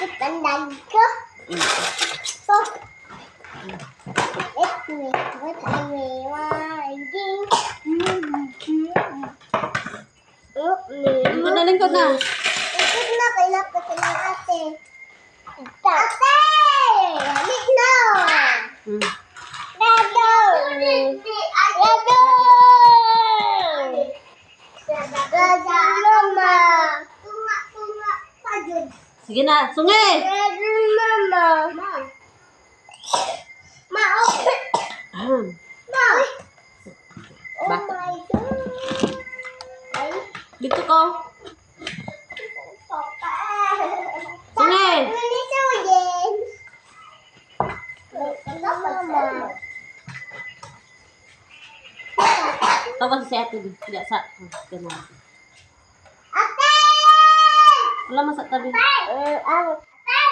Kitandang ko. So, let me put away winding. Lingkod na. Lingkod na, kailangan ko sa ng ate. Ate! Halit na! Lado! Lado, mama! Tunga, pajud. Sige na, sungi! Mama! Ma, okay. Ma! Oh my God! Ay, Dito ko. papa! Sungi! Minisuyin! Mama! Tapos si ate dito. Tidak sa. Ganun. Ate! Wala man sa tabi. Ang...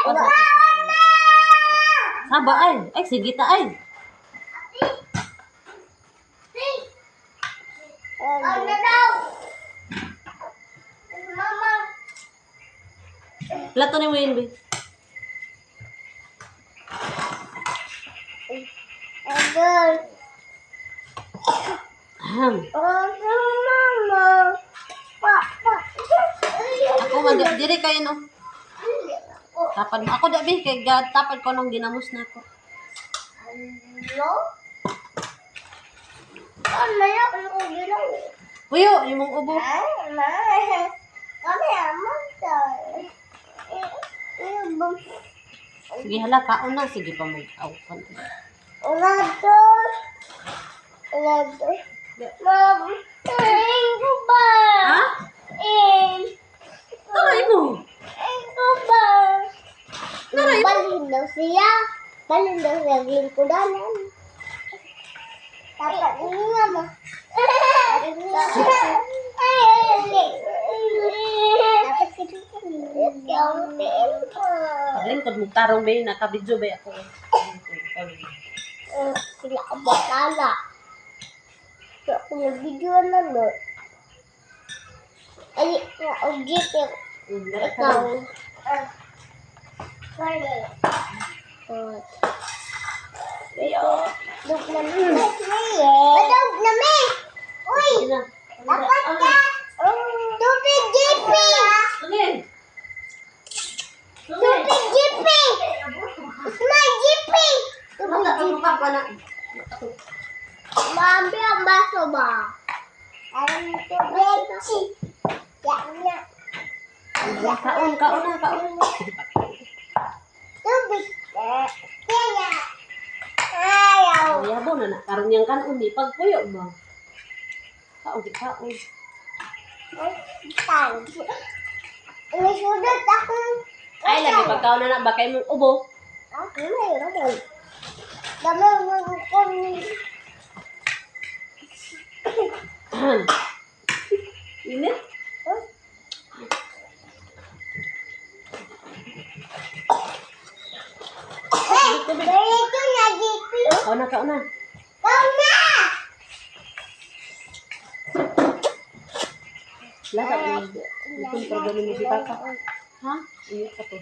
Wala. Saba ay. Ay, sige ta ay. Ano daw? Mama! Plato ni mo yun, be. Agad! Ahem. Mama! Papa! Ako diri kayo no. Tapad mo. Ako dabi kay God. Tapad ko nung ginamos na ako. Ano? Ano yan? Ano ko ginaw? Uyo, yung mong ubo. Ay, ma. Kami amang tayo. Sige hala, kaon na. Sige pa mag-aw. Ulado. Ulado. Mom, taring ko ba? Ha? Taray mo. Taring ko ba? Taray mo. Balhin daw siya. Balhin daw siya. Lingkudanan. Dapat ini nga mo. Dapat Paglingkod mo tarong ba yun. Nakabidyo ba ako. sila ka bakala. So, ako nag-video na no. Ay, na-ugit yung ikaw. Sorry. Dug na mi. Dug na mi. Uy! Dapat ka! Tubig jipi! Tubig jipi! Smile jipi! Tubig jipi! Maambi ang baso ba? Alam tubig. Yan na. Kaon na. Tubig. Kaya. Ayaw. Yabo na na. Karon yang kanon di pagpuyo ba? Kaon. Tan. Inisudot ako. Ay, lagi pagkaon na ba kay mong ubo? Mayroon. Dami mo kung Init? ganito na jipi. Kaon na. Kau na! Lasa mo. Itong programin mo si Papa. Ha? Init ka to.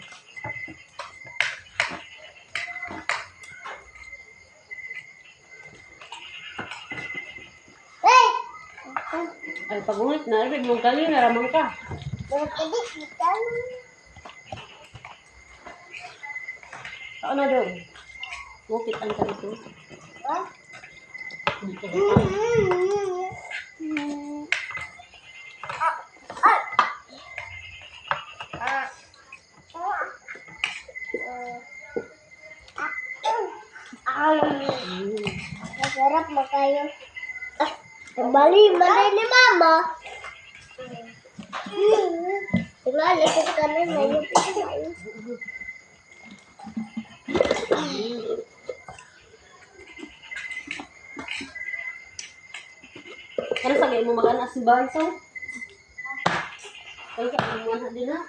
Hey! Ay, pag-unit na. Ay, mong kali na ramang ka. Tadi kita. Kaon na daw. Bukit ang karito. Wah. Dito. Masarap makayo. Kembali mana ni mama? Tinggal sa kanan na yung pinayo. Ano sa mo mag-anak si Banso? Kaya ka mo anak din na?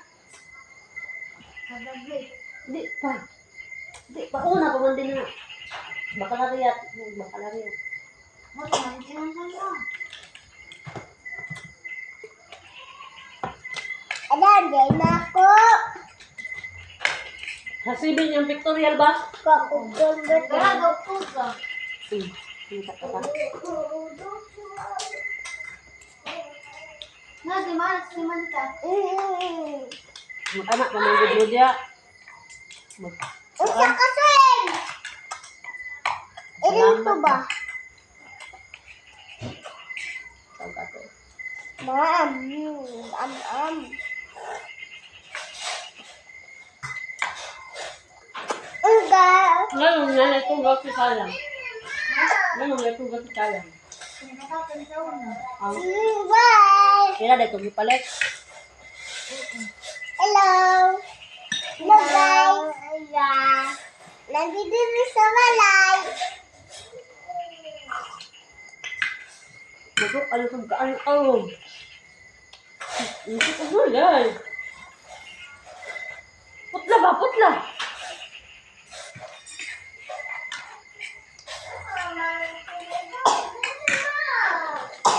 Di pa. Di pa. Una pa man din na. Bakalariat. Ada, dia nak aku. Sa 7 yung pictorial ba? Kakugong ba? Hindi ka pa. Mag-anak pa ng video dia. Usa ka sen! Ilan to ba? Ma'am. Am. Enggak. Ngayon, nanay kong gawin sayang. Ngayon, nanay kong gawin sayang. Bye. Kaya dahil kong ipalit. Hello. Hello guys. Nandito rin sa balay. Masuk, ano kong kaan-kaan. Hindi ko gulay. Putla ba? Putla.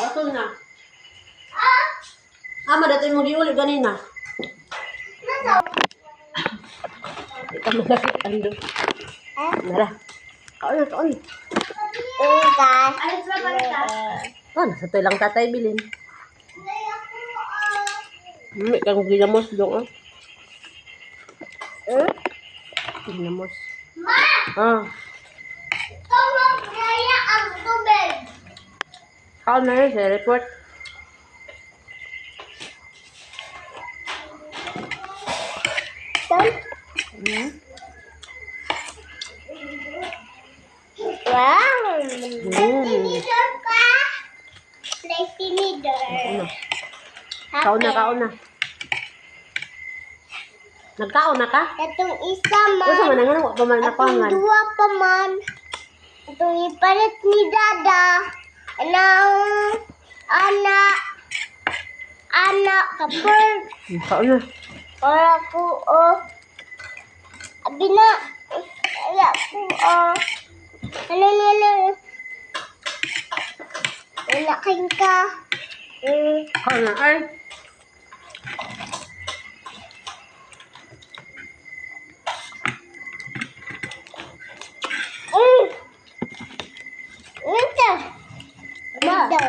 Gasol na. Dati mo giuli ganina. Ikaw mo lang ando. Nara. Kaon. Oh, nasa to lang tatay bilin. Kang ginamos dong Ginamos. Ma! Ah. Tawag kaya ang tubig. Kaon na yun sa report. Wow! Tinidor ka? Play tinidor. Kaon na. Nagkaon na ka? Itong isa Gusto mo man. na nga na, paman na Itong pangan. dua pa man. Itong ipalit ni Dada. Anak kapag. Kaon na. Wala ko Abi na. Wala ko Ano. Wala kain ka. Kaon na ay. Ito. Ito.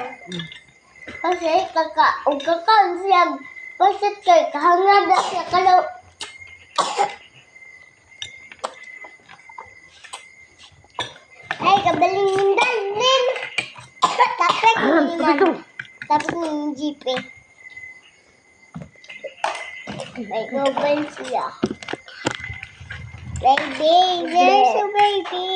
Kasi kakaon siya. Kasi kahangad na siya kalau. Ay, kabaling mindan din. Tapos ng jeep eh. May goban siya. Baby, there's a baby.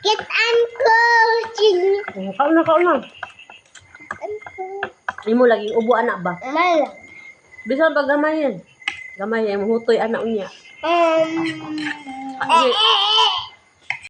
Get uncle. Kaon na. Imo lagi ubo anak ba? Mal. Bisan pag gamay yan. Gamay yan, mahutoy anak niya. Um,